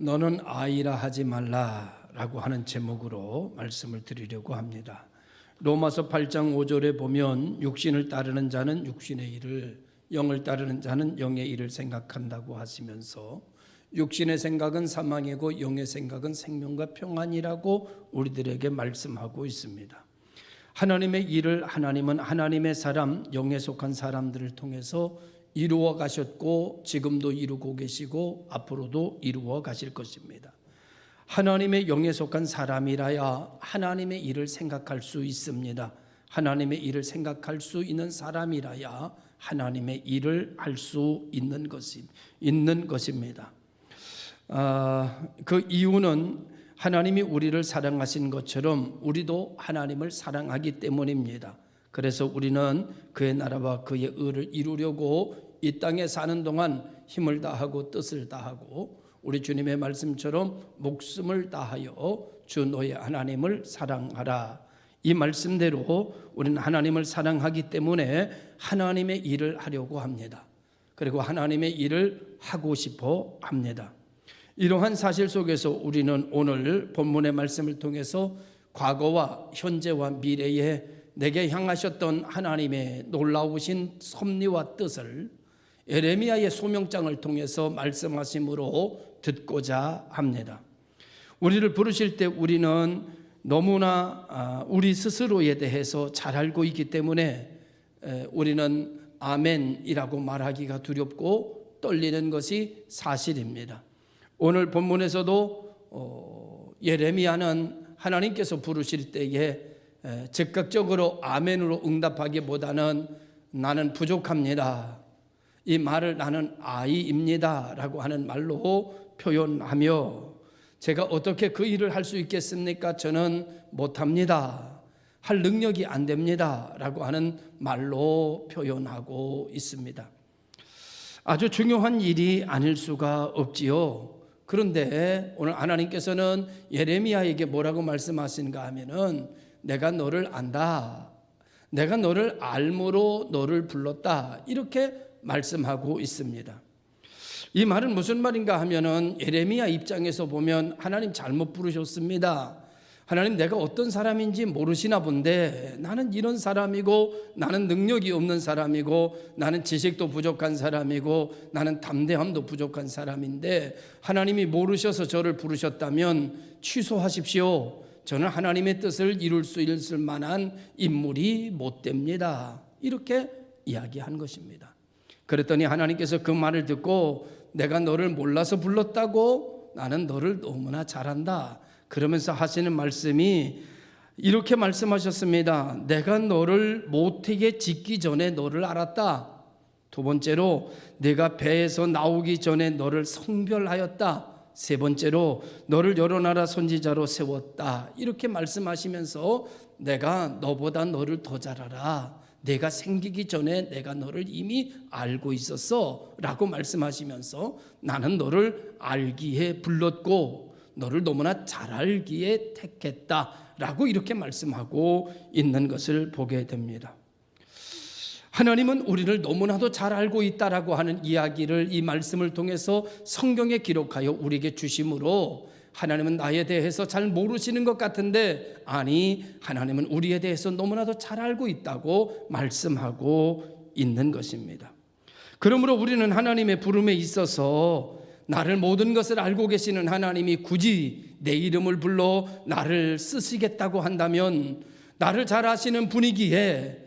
너는 아이라 하지 말라라고 하는 제목으로 말씀을 드리려고 합니다. 로마서 8장 5절에 보면 육신을 따르는 자는 육신의 일을, 영을 따르는 자는 영의 일을 생각한다고 하시면서 육신의 생각은 사망이고 영의 생각은 생명과 평안이라고 우리들에게 말씀하고 있습니다. 하나님의 일을 하나님은 하나님의 사람, 영에 속한 사람들을 통해서 이루어 가셨고 지금도 이루고 계시고 앞으로도 이루어 가실 것입니다. 하나님의 영에 속한 사람이라야 하나님의 일을 생각할 수 있습니다. 하나님의 일을 생각할 수 있는 사람이라야 하나님의 일을 할 수 있는 것입니다. 그 이유는 하나님이 우리를 사랑하신 것처럼 우리도 하나님을 사랑하기 때문입니다. 그래서 우리는 그의 나라와 그의 의를 이루려고 이 땅에 사는 동안 힘을 다하고 뜻을 다하고 우리 주님의 말씀처럼 목숨을 다하여 주 너의 하나님을 사랑하라. 이 말씀대로 우리는 하나님을 사랑하기 때문에 하나님의 일을 하려고 합니다. 그리고 하나님의 일을 하고 싶어 합니다. 이러한 사실 속에서 우리는 오늘 본문의 말씀을 통해서 과거와 현재와 미래에 내게 향하셨던 하나님의 놀라우신 섭리와 뜻을 예레미야의 소명장을 통해서 말씀하심으로 듣고자 합니다. 우리를 부르실 때 우리는 너무나 우리 스스로에 대해서 잘 알고 있기 때문에 우리는 아멘이라고 말하기가 두렵고 떨리는 것이 사실입니다. 오늘 본문에서도 예레미야는 하나님께서 부르실 때에 즉각적으로 아멘으로 응답하기보다는 나는 부족합니다. 이 말을 나는 아이입니다 라고 하는 말로 표현하며 제가 어떻게 그 일을 할 수 있겠습니까? 저는 못합니다. 할 능력이 안 됩니다 라고 하는 말로 표현하고 있습니다. 아주 중요한 일이 아닐 수가 없지요. 그런데 오늘 하나님께서는 예레미야에게 뭐라고 말씀하시는가 하면은 내가 너를 안다. 내가 너를 알므로 너를 불렀다. 이렇게 말씀하고 있습니다. 이 말은 무슨 말인가 하면은 예레미야 입장에서 보면 하나님 잘못 부르셨습니다. 하나님 내가 어떤 사람인지 모르시나 본데 나는 이런 사람이고 나는 능력이 없는 사람이고 나는 지식도 부족한 사람이고 나는 담대함도 부족한 사람인데 하나님이 모르셔서 저를 부르셨다면 취소하십시오. 저는 하나님의 뜻을 이룰 수 있을 만한 인물이 못 됩니다. 이렇게 이야기한 것입니다. 그랬더니 하나님께서 그 말을 듣고 내가 너를 몰라서 불렀다고? 나는 너를 너무나 잘한다. 그러면서 하시는 말씀이 이렇게 말씀하셨습니다. 내가 너를 모태에 짓기 전에 너를 알았다. 두 번째로 내가 배에서 나오기 전에 너를 성별하였다. 세 번째로 너를 여러 나라 선지자로 세웠다. 이렇게 말씀하시면서 내가 너보다 너를 더 잘 알아. 내가 생기기 전에 내가 너를 이미 알고 있었어 라고 말씀하시면서 나는 너를 알기에 불렀고 너를 너무나 잘 알기에 택했다 라고 이렇게 말씀하고 있는 것을 보게 됩니다. 하나님은 우리를 너무나도 잘 알고 있다라고 하는 이야기를 이 말씀을 통해서 성경에 기록하여 우리에게 주심으로 하나님은 나에 대해서 잘 모르시는 것 같은데 아니 하나님은 우리에 대해서 너무나도 잘 알고 있다고 말씀하고 있는 것입니다. 그러므로 우리는 하나님의 부름에 있어서 나를 모든 것을 알고 계시는 하나님이 굳이 내 이름을 불러 나를 쓰시겠다고 한다면 나를 잘 아시는 분이기에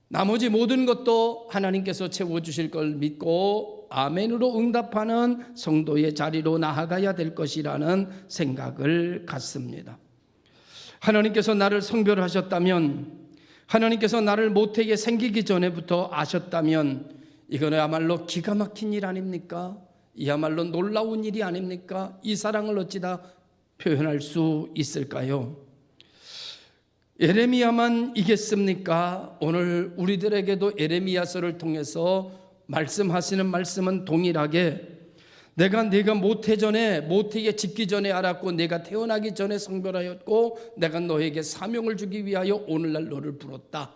나머지 모든 것도 하나님께서 채워주실 걸 믿고 아멘으로 응답하는 성도의 자리로 나아가야 될 것이라는 생각을 갖습니다. 하나님께서 나를 성별하셨다면 하나님께서 나를 모태에 생기기 전에부터 아셨다면 이거야말로 기가 막힌 일 아닙니까? 이야말로 놀라운 일이 아닙니까? 이 사랑을 어찌다 표현할 수 있을까요? 예레미야만 이겠습니까? 오늘 우리들에게도 예레미야서를 통해서 말씀하시는 말씀은 동일하게 네가 모태에 짓기 전에 알았고 내가 태어나기 전에 성별하였고 내가 너에게 사명을 주기 위하여 오늘날 너를 부렀다.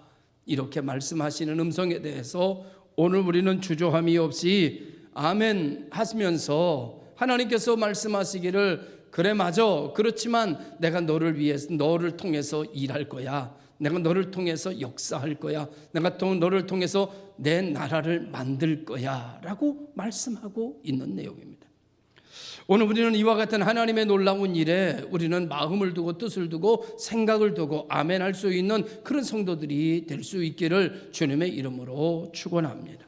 이렇게 말씀하시는 음성에 대해서 오늘 우리는 주저함이 없이 아멘 하시면서 하나님께서 말씀하시기를 그래 맞아. 그렇지만 내가 너를 통해서 일할 거야. 내가 너를 통해서 역사할 거야. 내가 너를 통해서 내 나라를 만들 거야 라고 말씀하고 있는 내용입니다. 오늘 우리는 이와 같은 하나님의 놀라운 일에 우리는 마음을 두고 뜻을 두고 생각을 두고 아멘할 수 있는 그런 성도들이 될 수 있기를 주님의 이름으로 축원합니다.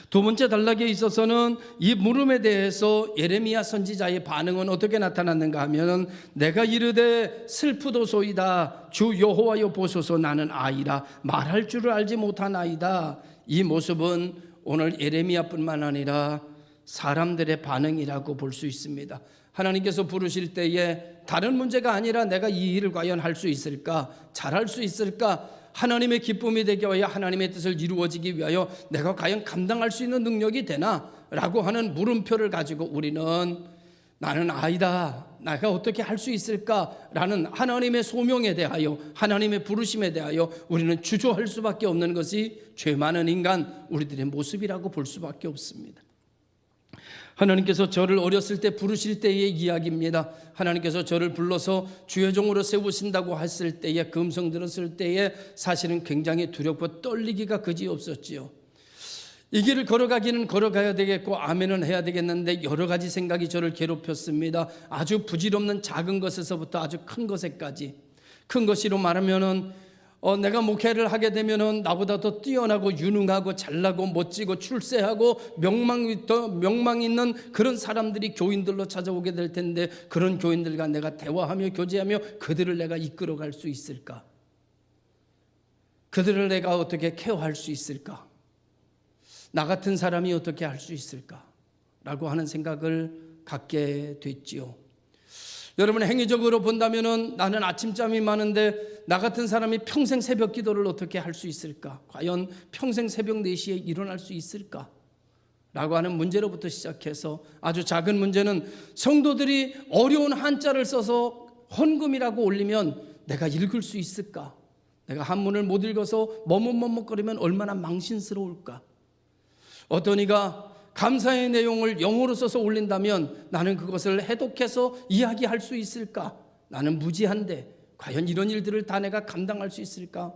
두 번째 단락에 있어서는 이 물음에 대해서 예레미야 선지자의 반응은 어떻게 나타났는가 하면 내가 이르되 슬프도소이다 주 여호와여 보소서 나는 아이라 말할 줄을 알지 못하나이다. 이 모습은 오늘 예레미야뿐만 아니라 사람들의 반응이라고 볼 수 있습니다. 하나님께서 부르실 때에 다른 문제가 아니라 내가 이 일을 과연 할 수 있을까? 잘할 수 있을까? 하나님의 기쁨이 되게 하여 하나님의 뜻을 이루어지기 위하여 내가 과연 감당할 수 있는 능력이 되나? 라고 하는 물음표를 가지고 우리는 나는 아이다. 내가 어떻게 할 수 있을까? 라는 하나님의 소명에 대하여 하나님의 부르심에 대하여 우리는 주저할 수밖에 없는 것이 죄 많은 인간 우리들의 모습이라고 볼 수밖에 없습니다. 하나님께서 저를 어렸을 때 부르실 때의 이야기입니다. 하나님께서 저를 불러서 주의 종으로 세우신다고 했을 때에 그 음성 들었을 때에 사실은 굉장히 두렵고 떨리기가 그지없었지요. 이 길을 걸어가기는 걸어가야 되겠고 아멘은 해야 되겠는데 여러 가지 생각이 저를 괴롭혔습니다. 아주 부질없는 작은 것에서부터 아주 큰 것에까지. 큰 것으로 말하면은 내가 목회를 하게 되면은 나보다 더 뛰어나고 유능하고 잘나고 멋지고 출세하고 명망 있는 그런 사람들이 교인들로 찾아오게 될 텐데 그런 교인들과 내가 대화하며 교제하며 그들을 내가 이끌어갈 수 있을까? 그들을 내가 어떻게 케어할 수 있을까? 나 같은 사람이 어떻게 할 수 있을까? 라고 하는 생각을 갖게 됐지요. 여러분 행위적으로 본다면은 나는 아침잠이 많은데 나 같은 사람이 평생 새벽 기도를 어떻게 할 수 있을까? 과연 평생 새벽 4시에 일어날 수 있을까? 라고 하는 문제로부터 시작해서 아주 작은 문제는 성도들이 어려운 한자를 써서 헌금이라고 올리면 내가 읽을 수 있을까? 내가 한문을 못 읽어서 머뭇머뭇거리면 얼마나 망신스러울까? 어떤 이가 감사의 내용을 영어로 써서 올린다면 나는 그것을 해독해서 이야기할 수 있을까? 나는 무지한데 과연 이런 일들을 다 내가 감당할 수 있을까?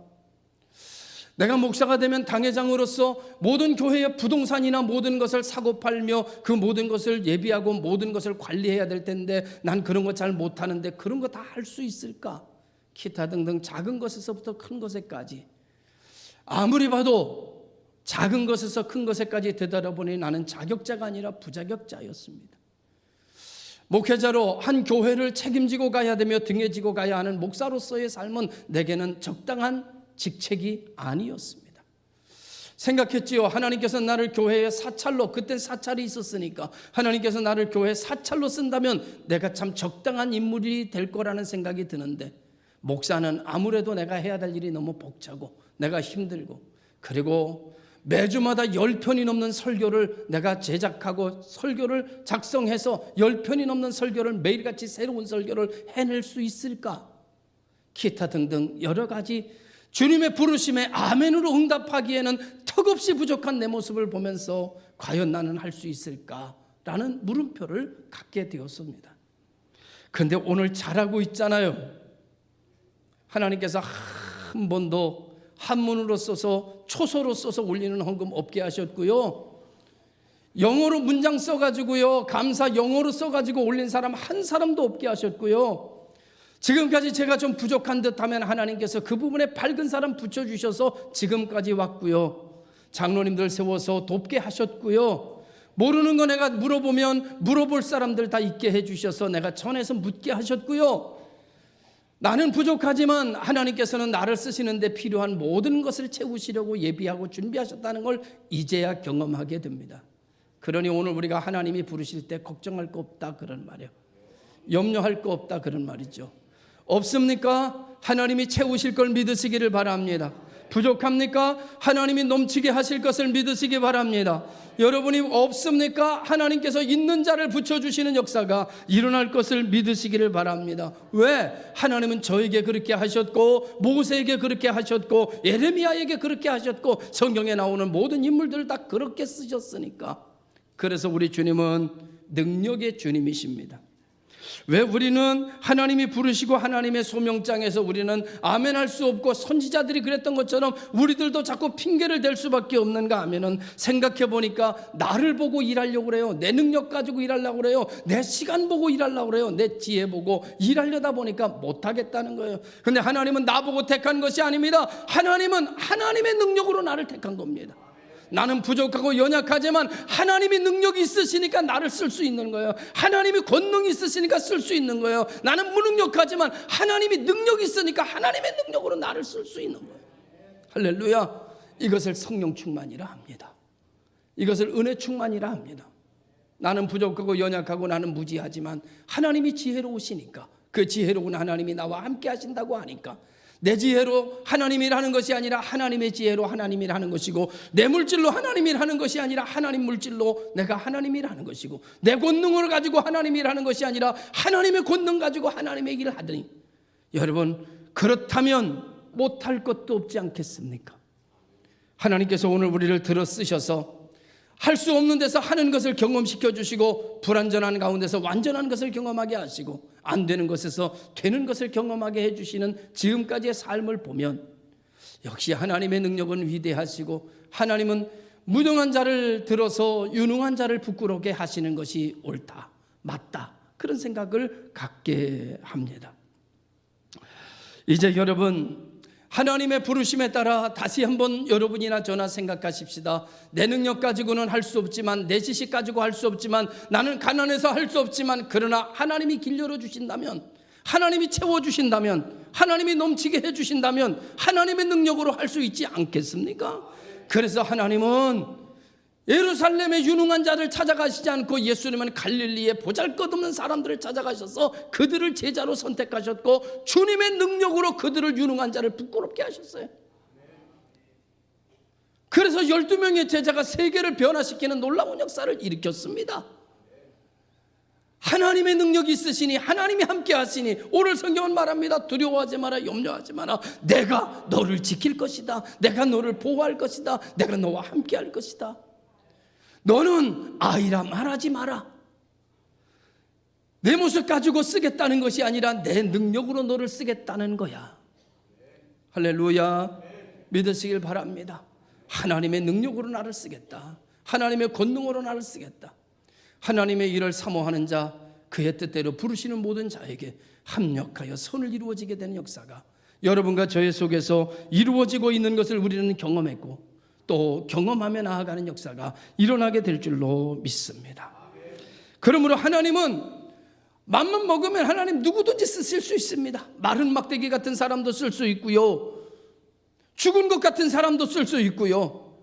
내가 목사가 되면 당회장으로서 모든 교회의 부동산이나 모든 것을 사고 팔며 그 모든 것을 예비하고 모든 것을 관리해야 될 텐데 난 그런 거 잘 못하는데 그런 거 다 할 수 있을까? 기타 등등 작은 것에서부터 큰 것에까지 아무리 봐도 작은 것에서 큰 것에까지 되돌아보니 나는 자격자가 아니라 부자격자였습니다. 목회자로 한 교회를 책임지고 가야 되며 등에 지고 가야 하는 목사로서의 삶은 내게는 적당한 직책이 아니었습니다. 생각했지요. 하나님께서 나를 교회의 사찰로, 그때 사찰이 있었으니까 하나님께서 나를 교회 사찰로 쓴다면 내가 참 적당한 인물이 될 거라는 생각이 드는데 목사는 아무래도 내가 해야 될 일이 너무 벅차고 내가 힘들고 그리고 매주마다 10편이 넘는 설교를 내가 제작하고 설교를 작성해서 10편이 넘는 설교를 매일같이 새로운 설교를 해낼 수 있을까? 기타 등등 여러 가지 주님의 부르심에 아멘으로 응답하기에는 턱없이 부족한 내 모습을 보면서 과연 나는 할 수 있을까? 라는 물음표를 갖게 되었습니다. 그런데 오늘 잘하고 있잖아요. 하나님께서 한 번도 한문으로 써서 초소로 써서 올리는 헌금 없게 하셨고요. 영어로 문장 써가지고요. 감사 영어로 써가지고 올린 사람 한 사람도 없게 하셨고요. 지금까지 제가 좀 부족한 듯하면 하나님께서 그 부분에 밝은 사람 붙여주셔서 지금까지 왔고요. 장로님들 세워서 돕게 하셨고요. 모르는 거 내가 물어보면 물어볼 사람들 다 있게 해주셔서 내가 전해서 묻게 하셨고요. 나는 부족하지만 하나님께서는 나를 쓰시는데 필요한 모든 것을 채우시려고 예비하고 준비하셨다는 걸 이제야 경험하게 됩니다. 그러니 오늘 우리가 하나님이 부르실 때 걱정할 거 없다 그런 말이에요. 염려할 거 없다 그런 말이죠. 없습니까? 하나님이 채우실 걸 믿으시기를 바랍니다. 부족합니까? 하나님이 넘치게 하실 것을 믿으시기 바랍니다. 여러분이 없습니까? 하나님께서 있는 자를 붙여주시는 역사가 일어날 것을 믿으시기를 바랍니다. 왜? 하나님은 저에게 그렇게 하셨고 모세에게 그렇게 하셨고 예레미야에게 그렇게 하셨고 성경에 나오는 모든 인물들 다 그렇게 쓰셨으니까. 그래서 우리 주님은 능력의 주님이십니다. 왜 우리는 하나님이 부르시고 하나님의 소명장에서 우리는 아멘할 수 없고 선지자들이 그랬던 것처럼 우리들도 자꾸 핑계를 댈 수밖에 없는가 하면은, 생각해 보니까 나를 보고 일하려고 그래요. 내 능력 가지고 일하려고 그래요. 내 시간 보고 일하려고 그래요. 내 지혜 보고 일하려다 보니까 못하겠다는 거예요. 근데 하나님은 나보고 택한 것이 아닙니다. 하나님은 하나님의 능력으로 나를 택한 겁니다. 나는 부족하고 연약하지만 하나님이 능력이 있으시니까 나를 쓸 수 있는 거예요. 하나님이 권능이 있으시니까 쓸 수 있는 거예요. 나는 무능력하지만 하나님이 능력이 있으니까 하나님의 능력으로 나를 쓸 수 있는 거예요. 할렐루야. 이것을 성령 충만이라 합니다. 이것을 은혜 충만이라 합니다. 나는 부족하고 연약하고 나는 무지하지만 하나님이 지혜로우시니까, 그 지혜로운 하나님이 나와 함께 하신다고 하니까, 내 지혜로 하나님이 하는 것이 아니라 하나님의 지혜로 하나님이 하는 것이고, 내 물질로 하나님이 하는 것이 아니라 하나님 물질로 내가 하나님이 하는 것이고, 내 권능을 가지고 하나님이 하는 것이 아니라 하나님의 권능 가지고 하나님의 일을 하더니, 여러분 그렇다면 못할 것도 없지 않겠습니까? 하나님께서 오늘 우리를 들어 쓰셔서 할 수 없는 데서 하는 것을 경험시켜 주시고, 불완전한 가운데서 완전한 것을 경험하게 하시고, 안 되는 것에서 되는 것을 경험하게 해주시는 지금까지의 삶을 보면, 역시 하나님의 능력은 위대하시고, 하나님은 무능한 자를 들어서 유능한 자를 부끄럽게 하시는 것이 옳다, 맞다, 그런 생각을 갖게 합니다. 이제 여러분, 하나님의 부르심에 따라 다시 한번 여러분이나 저나 생각하십시다. 내 능력 가지고는 할 수 없지만, 내 지식 가지고 할 수 없지만, 나는 가난해서 할 수 없지만, 그러나 하나님이 길 열어주신다면, 하나님이 채워주신다면, 하나님이 넘치게 해주신다면 하나님의 능력으로 할 수 있지 않겠습니까? 그래서 하나님은 예루살렘의 유능한 자를 찾아가시지 않고 예수님은 갈릴리의 보잘것없는 사람들을 찾아가셔서 그들을 제자로 선택하셨고, 주님의 능력으로 그들을 유능한 자를 부끄럽게 하셨어요. 그래서 12명의 제자가 세계를 변화시키는 놀라운 역사를 일으켰습니다. 하나님의 능력이 있으시니, 하나님이 함께 하시니, 오늘 성경은 말합니다. 두려워하지 마라, 염려하지 마라. 내가 너를 지킬 것이다. 내가 너를 보호할 것이다. 내가 너와 함께 할 것이다. 너는 아이라 말하지 마라. 내 모습 가지고 쓰겠다는 것이 아니라 내 능력으로 너를 쓰겠다는 거야. 할렐루야. 믿으시길 바랍니다. 하나님의 능력으로 나를 쓰겠다. 하나님의 권능으로 나를 쓰겠다. 하나님의 일을 사모하는 자, 그의 뜻대로 부르시는 모든 자에게 합력하여 선을 이루어지게 되는 역사가 여러분과 저의 속에서 이루어지고 있는 것을 우리는 경험했고, 또 경험하며 나아가는 역사가 일어나게 될 줄로 믿습니다. 그러므로 하나님은 맘만 먹으면 하나님 누구든지 쓰실 수 있습니다. 마른 막대기 같은 사람도 쓸 수 있고요, 죽은 것 같은 사람도 쓸 수 있고요,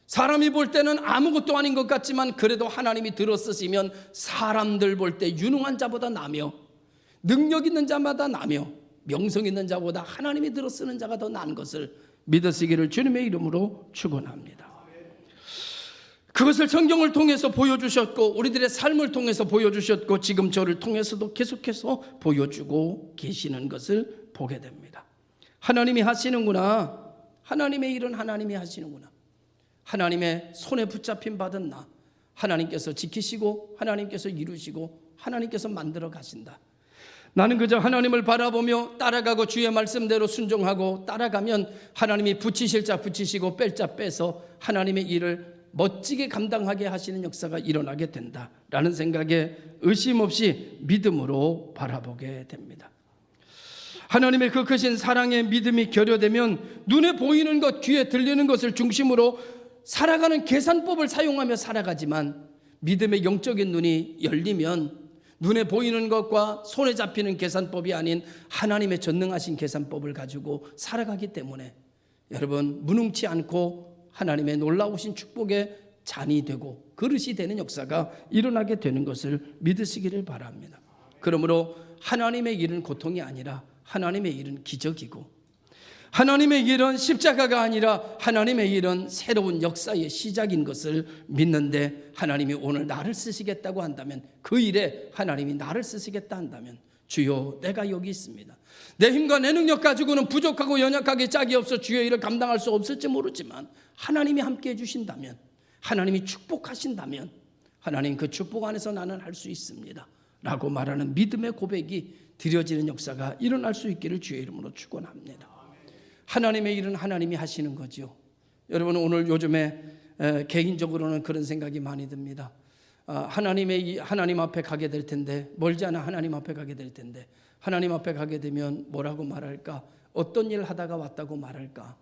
사람이 볼 때는 아무것도 아닌 것 같지만 그래도 하나님이 들어 쓰시면 사람들 볼 때 유능한 자보다 나며, 능력 있는 자마다 나며, 명성 있는 자보다 하나님이 들어 쓰는 자가 더 나은 것을 믿으시기를 주님의 이름으로 축원합니다. 그것을 성경을 통해서 보여주셨고, 우리들의 삶을 통해서 보여주셨고, 지금 저를 통해서도 계속해서 보여주고 계시는 것을 보게 됩니다. 하나님이 하시는구나. 하나님의 일은 하나님이 하시는구나. 하나님의 손에 붙잡힌 받은 나, 하나님께서 지키시고 하나님께서 이루시고 하나님께서 만들어 가신다. 나는 그저 하나님을 바라보며 따라가고 주의 말씀대로 순종하고 따라가면 하나님이 붙이실 자 붙이시고 뺄 자 빼서 하나님의 일을 멋지게 감당하게 하시는 역사가 일어나게 된다라는 생각에 의심 없이 믿음으로 바라보게 됩니다. 하나님의 그 크신 사랑의 믿음이 결여되면 눈에 보이는 것, 귀에 들리는 것을 중심으로 살아가는 계산법을 사용하며 살아가지만, 믿음의 영적인 눈이 열리면 눈에 보이는 것과 손에 잡히는 계산법이 아닌 하나님의 전능하신 계산법을 가지고 살아가기 때문에 여러분, 무능치 않고 하나님의 놀라우신 축복의 잔이 되고 그릇이 되는 역사가 일어나게 되는 것을 믿으시기를 바랍니다. 그러므로 하나님의 일은 고통이 아니라 하나님의 일은 기적이고, 하나님의 일은 십자가가 아니라 하나님의 일은 새로운 역사의 시작인 것을 믿는데, 하나님이 오늘 나를 쓰시겠다고 한다면, 그 일에 하나님이 나를 쓰시겠다 한다면, 주여 내가 여기 있습니다. 내 힘과 내 능력 가지고는 부족하고 연약하게 짝이 없어 주의 일을 감당할 수 없을지 모르지만 하나님이 함께 해주신다면, 하나님이 축복하신다면, 하나님 그 축복 안에서 나는 할 수 있습니다 라고 말하는 믿음의 고백이 드려지는 역사가 일어날 수 있기를 주의 이름으로 축원합니다. 하나님의 일은 하나님이 하시는 거죠. 여러분 오늘 요즘에 개인적으로는 그런 생각이 많이 듭니다. 하나님 앞에 가게 될 텐데, 멀지 않아 하나님 앞에 가게 될 텐데, 하나님 앞에 가게 되면 뭐라고 말할까? 어떤 일 하다가 왔다고 말할까?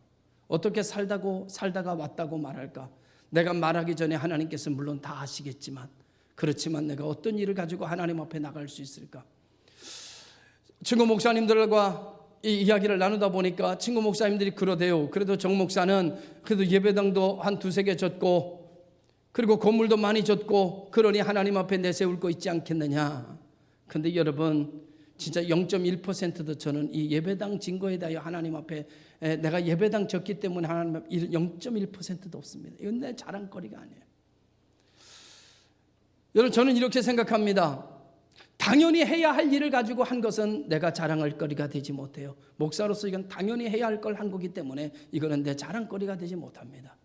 어떻게 살다가 왔다고 말할까? 내가 말하기 전에 하나님께서 물론 다 아시겠지만, 그렇지만 내가 어떤 일을 가지고 하나님 앞에 나갈 수 있을까? 친구 목사님들과 이 이야기를 나누다 보니까 친구 목사님들이 그러대요. 그래도 정 목사는 그래도 예배당도 한 2-3개 졌고, 그리고 건물도 많이 졌고, 그러니 하나님 앞에 내세울 거 있지 않겠느냐. 근데 여러분 진짜 0.1%도 저는 이 예배당 진 거에 대하여 하나님 앞에 내가 예배당 졌기 때문에 하나님 앞에 0.1%도 없습니다. 이건 내 자랑거리가 아니에요. 여러분 저는 이렇게 생각합니다. 당연히 해야 할 일을 가지고 한 것은 내가 자랑할 거리가 되지 못해요. 목사로서 이건 당연히 해야 할 걸 한 거기 때문에 이거는 내 자랑거리가 되지 못합니다.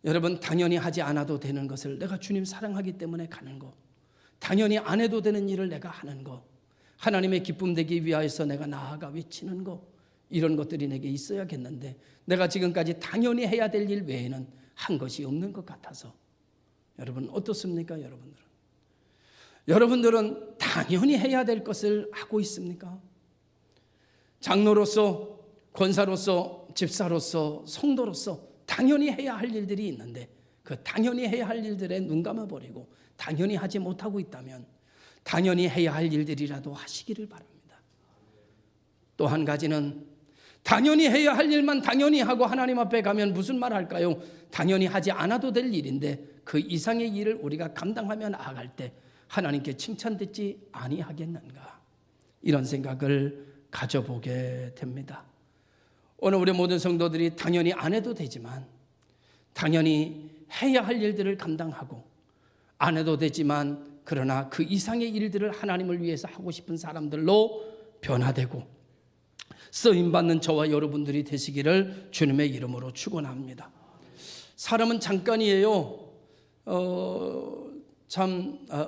여러분 당연히 하지 않아도 되는 것을 내가 주님 사랑하기 때문에 가는 거, 당연히 안 해도 되는 일을 내가 하는 거, 하나님의 기쁨 되기 위하여서 내가 나아가 외치는 거, 이런 것들이 내게 있어야겠는데 내가 지금까지 당연히 해야 될 일 외에는 한 것이 없는 것 같아서, 여러분 어떻습니까? 여러분들은 당연히 해야 될 것을 하고 있습니까? 장로로서, 권사로서, 집사로서, 성도로서 당연히 해야 할 일들이 있는데 그 당연히 해야 할 일들에 눈 감아버리고 당연히 하지 못하고 있다면 당연히 해야 할 일들이라도 하시기를 바랍니다. 또 한 가지는 당연히 해야 할 일만 당연히 하고 하나님 앞에 가면 무슨 말 할까요? 당연히 하지 않아도 될 일인데 그 이상의 일을 우리가 감당하며 나아갈 때 하나님께 칭찬듣지 아니하겠는가, 이런 생각을 가져보게 됩니다. 오늘 우리 모든 성도들이 당연히 안 해도 되지만 당연히 해야 할 일들을 감당하고, 안 해도 되지만 그러나 그 이상의 일들을 하나님을 위해서 하고 싶은 사람들로 변화되고 쓰임받는 저와 여러분들이 되시기를 주님의 이름으로 축원합니다. 사람은 잠깐이에요.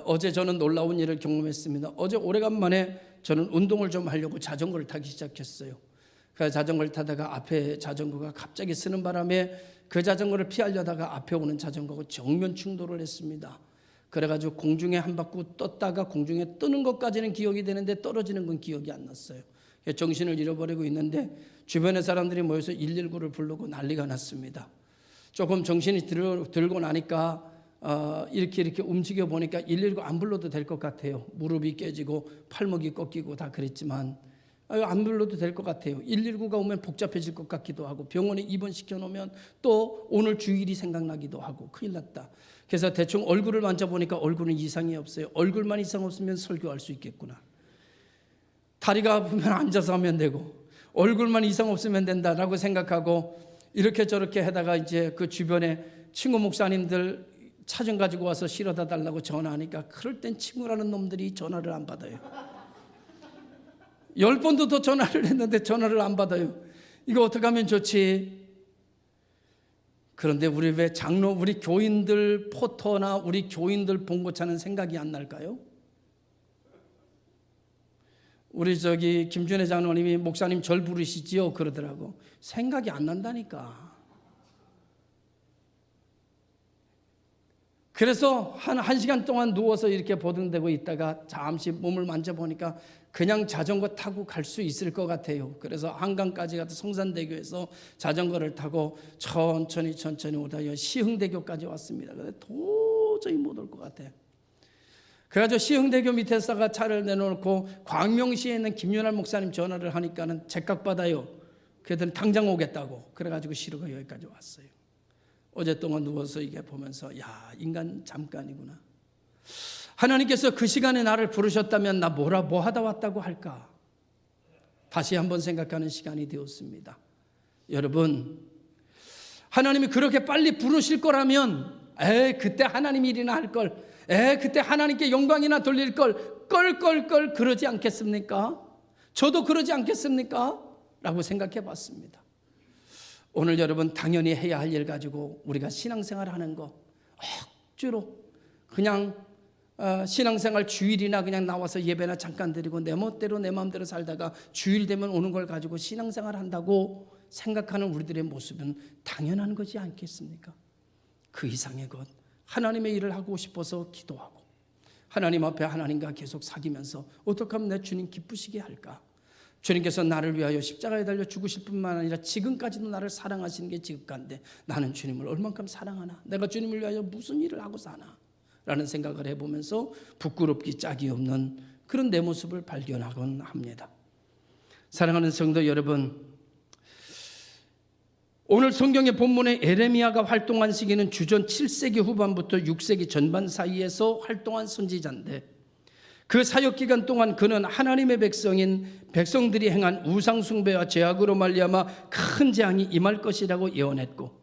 어제 저는 놀라운 일을 경험했습니다. 어제 오래간만에 저는 운동을 좀 하려고 자전거를 타기 시작했어요. 그 자전거를 타다가 앞에 자전거가 갑자기 쓰는 바람에 그 자전거를 피하려다가 앞에 오는 자전거하고 정면 충돌을 했습니다. 그래가지고 공중에 한 바퀴 떴다가 공중에 뜨는 것까지는 기억이 되는데 떨어지는 건 기억이 안 났어요. 정신을 잃어버리고 있는데 주변의 사람들이 모여서 119를 부르고 난리가 났습니다. 조금 정신이 들고 나니까 이렇게 움직여 보니까 119 안 불러도 될 것 같아요. 무릎이 깨지고 팔목이 꺾이고 다 그랬지만 안 불러도 될 것 같아요. 119가 오면 복잡해질 것 같기도 하고 병원에 입원시켜 놓으면 또 오늘 주일이 생각나기도 하고 큰일 났다. 그래서 대충 얼굴을 만져보니까 얼굴은 이상이 없어요. 얼굴만 이상 없으면 설교할 수 있겠구나. 다리가 아프면 앉아서 하면 되고 얼굴만 이상 없으면 된다라고 생각하고 이렇게 저렇게 하다가 이제 그 주변에 친구 목사님들 차좀 가지고 와서 실어다 달라고 전화하니까 그럴 땐 친구라는 놈들이 전화를 안 받아요. 10번도 더 전화를 했는데 전화를 안 받아요. 이거 어떻게 하면 좋지? 그런데 우리 왜 우리 교인들 포터나 우리 교인들 봉고차는 생각이 안 날까요? 우리 김준혜 장로님이 목사님 절 부르시지요? 그러더라고. 생각이 안 난다니까. 그래서 한 시간 동안 누워서 이렇게 보등대고 있다가 잠시 몸을 만져보니까 그냥 자전거 타고 갈 수 있을 것 같아요. 그래서 한강까지 가서 성산대교에서 자전거를 타고 천천히 오다 시흥대교까지 왔습니다. 근데 도저히 못 올 것 같아요. 그래가지고 시흥대교 밑에다가 차를 내놓고 광명시에 있는 김윤환 목사님 전화를 하니까는 제깍받아요. 그랬더니 당장 오겠다고. 그래가지고 시루가 여기까지 왔어요. 어제 동안 누워서 이게 보면서 인간 잠깐이구나. 하나님께서 그 시간에 나를 부르셨다면 나 뭐 하다 왔다고 할까? 다시 한번 생각하는 시간이 되었습니다. 여러분, 하나님이 그렇게 빨리 부르실 거라면 그때 하나님 일이나 할 걸, 그때 하나님께 영광이나 돌릴 걸 껄껄껄 그러지 않겠습니까? 저도 그러지 않겠습니까? 라고 생각해 봤습니다. 오늘 여러분 당연히 해야 할 일 가지고 우리가 신앙생활 하는 거 억지로 그냥 신앙생활 주일이나 그냥 나와서 예배나 잠깐 드리고 내 멋대로 내 마음대로 살다가 주일 되면 오는 걸 가지고 신앙생활 한다고 생각하는 우리들의 모습은 당연한 거지 않겠습니까? 그 이상의 것, 하나님의 일을 하고 싶어서 기도하고 하나님 앞에 하나님과 계속 사귀면서 어떻게 하면 내 주님 기쁘시게 할까? 주님께서 나를 위하여 십자가에 달려 죽으실 뿐만 아니라 지금까지도 나를 사랑하시는 게 지극한데 나는 주님을 얼만큼 사랑하나? 내가 주님을 위하여 무슨 일을 하고 사나? 라는 생각을 해보면서 부끄럽기 짝이 없는 그런 내 모습을 발견하곤 합니다. 사랑하는 성도 여러분, 오늘 성경의 본문에 에레미야가 활동한 시기는 주전 7세기 후반부터 6세기 전반 사이에서 활동한 선지자인데 그 사역 기간 동안 그는 하나님의 백성들이 행한 우상 숭배와 죄악으로 말미암아 큰 재앙이 임할 것이라고 예언했고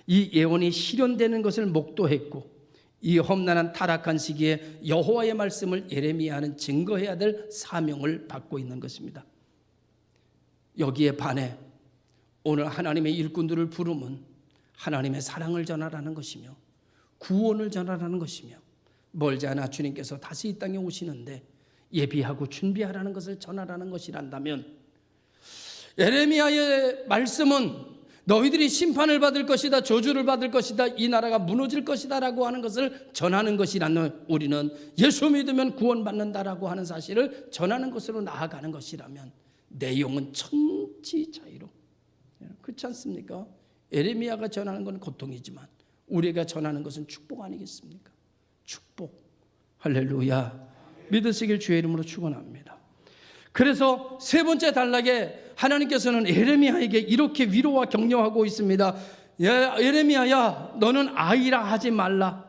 이 예언이 실현되는 것을 목도했고 이 험난한 타락한 시기에 여호와의 말씀을 예레미야는 증거해야 될 사명을 받고 있는 것입니다. 여기에 반해 오늘 하나님의 일꾼들을 부르면 하나님의 사랑을 전하라는 것이며 구원을 전하라는 것이며 멀지 않아 주님께서 다시 이 땅에 오시는데 예비하고 준비하라는 것을 전하라는 것이란다면 예레미야의 말씀은 너희들이 심판을 받을 것이다, 저주를 받을 것이다, 이 나라가 무너질 것이다 라고 하는 것을 전하는 것이라면 우리는 예수 믿으면 구원받는다라고 하는 사실을 전하는 것으로 나아가는 것이라면 내용은 천지차이로, 그렇지 않습니까? 예레미야가 전하는 건 고통이지만 우리가 전하는 것은 축복 아니겠습니까? 축복. 할렐루야. 믿으시길 주의 이름으로 축원합니다. 그래서 세 번째 단락에 하나님께서는 예레미야에게 이렇게 위로와 격려하고 있습니다. 예레미야야, 너는 아이라 하지 말라.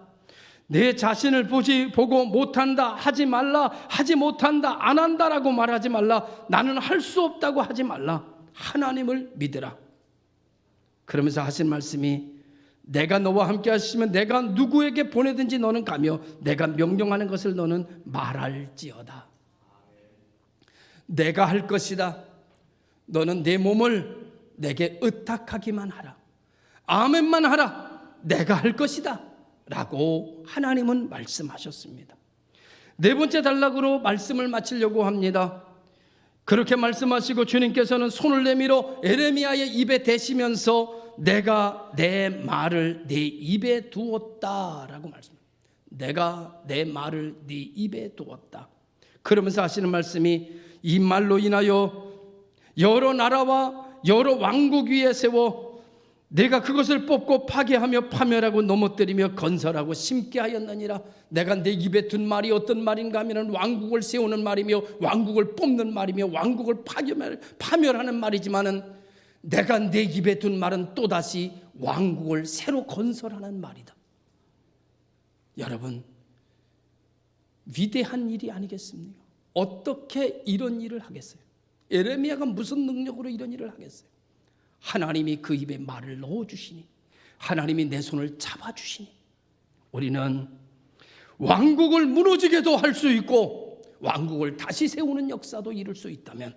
내 자신을 보고 못한다 하지 말라. 하지 못한다, 안 한다라고 말하지 말라. 나는 할 수 없다고 하지 말라. 하나님을 믿으라. 그러면서 하신 말씀이 내가 너와 함께 하시면 내가 누구에게 보내든지 너는 가며 내가 명령하는 것을 너는 말할지어다. 내가 할 것이다. 너는 내 몸을 내게 의탁하기만 하라. 아멘만 하라. 내가 할 것이다 라고 하나님은 말씀하셨습니다. 네 번째 단락으로 말씀을 마치려고 합니다. 그렇게 말씀하시고 주님께서는 손을 내밀어 예레미야의 입에 대시면서 내가 내 말을 네 입에 두었다라고 말씀합니다. 내가 내 말을 네 입에 두었다. 그러면서 하시는 말씀이 이 말로 인하여 여러 나라와 여러 왕국 위에 세워 내가 그것을 뽑고 파괴하며 파멸하고 넘어뜨리며 건설하고 심게 하였느니라. 내가 내 입에 둔 말이 어떤 말인가 하면 왕국을 세우는 말이며 왕국을 뽑는 말이며 왕국을 파멸하는 말이지만은 내가 내 입에 둔 말은 또다시 왕국을 새로 건설하는 말이다. 여러분, 위대한 일이 아니겠습니까? 어떻게 이런 일을 하겠어요? 예레미야가 무슨 능력으로 이런 일을 하겠어요? 하나님이 그 입에 말을 넣어주시니, 하나님이 내 손을 잡아주시니, 우리는 왕국을 무너지게도 할 수 있고 왕국을 다시 세우는 역사도 이룰 수 있다면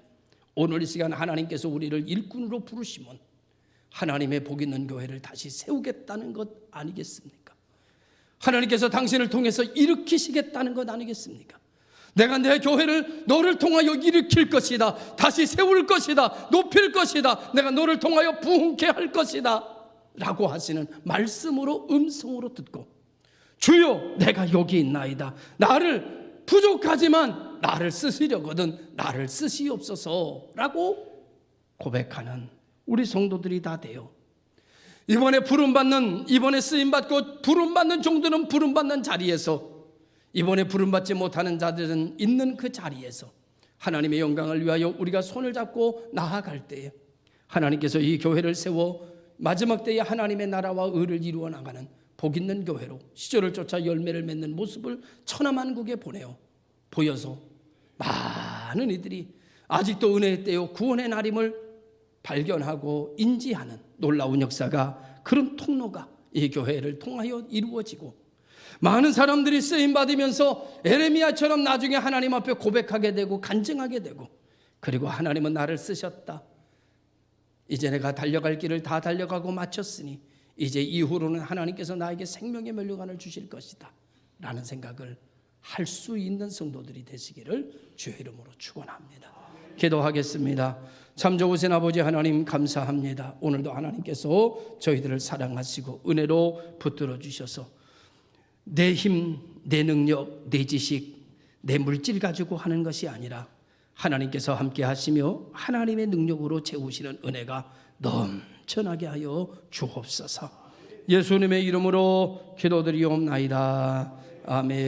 오늘 이 시간 하나님께서 우리를 일꾼으로 부르시면 하나님의 복 있는 교회를 다시 세우겠다는 것 아니겠습니까? 하나님께서 당신을 통해서 일으키시겠다는 것 아니겠습니까? 내가 내 교회를 너를 통하여 일으킬 것이다, 다시 세울 것이다, 높일 것이다, 내가 너를 통하여 부흥케 할 것이다 라고 하시는 말씀으로, 음성으로 듣고 주여 내가 여기 있나이다, 나를 부족하지만 나를 쓰시려거든 나를 쓰시옵소서 라고 고백하는 우리 성도들이 다 돼요. 이번에 쓰임받고 부름받는 종들은 부름받는 자리에서, 이번에 부름받지 못하는 자들은 있는 그 자리에서 하나님의 영광을 위하여 우리가 손을 잡고 나아갈 때에 하나님께서 이 교회를 세워 마지막 때에 하나님의 나라와 의를 이루어 나가는 복 있는 교회로 시절을 쫓아 열매를 맺는 모습을 천하만국에 보여서 많은 이들이 아직도 은혜의 때요 구원의 날임을 발견하고 인지하는 놀라운 역사가, 그런 통로가 이 교회를 통하여 이루어지고 많은 사람들이 쓰임받으면서 예레미야처럼 나중에 하나님 앞에 고백하게 되고 간증하게 되고, 그리고 하나님은 나를 쓰셨다, 이제 내가 달려갈 길을 다 달려가고 마쳤으니 이제 이후로는 하나님께서 나에게 생명의 면류관을 주실 것이다 라는 생각을 할 수 있는 성도들이 되시기를 주의 이름으로 축원합니다. 기도하겠습니다. 참 좋으신 아버지 하나님 감사합니다. 오늘도 하나님께서 저희들을 사랑하시고 은혜로 붙들어 주셔서 내 힘, 내 능력, 내 지식, 내 물질 가지고 하는 것이 아니라 하나님께서 함께 하시며 하나님의 능력으로 채우시는 은혜가 넘쳐나게 하여 주옵소서. 예수님의 이름으로 기도드리옵나이다. 아멘.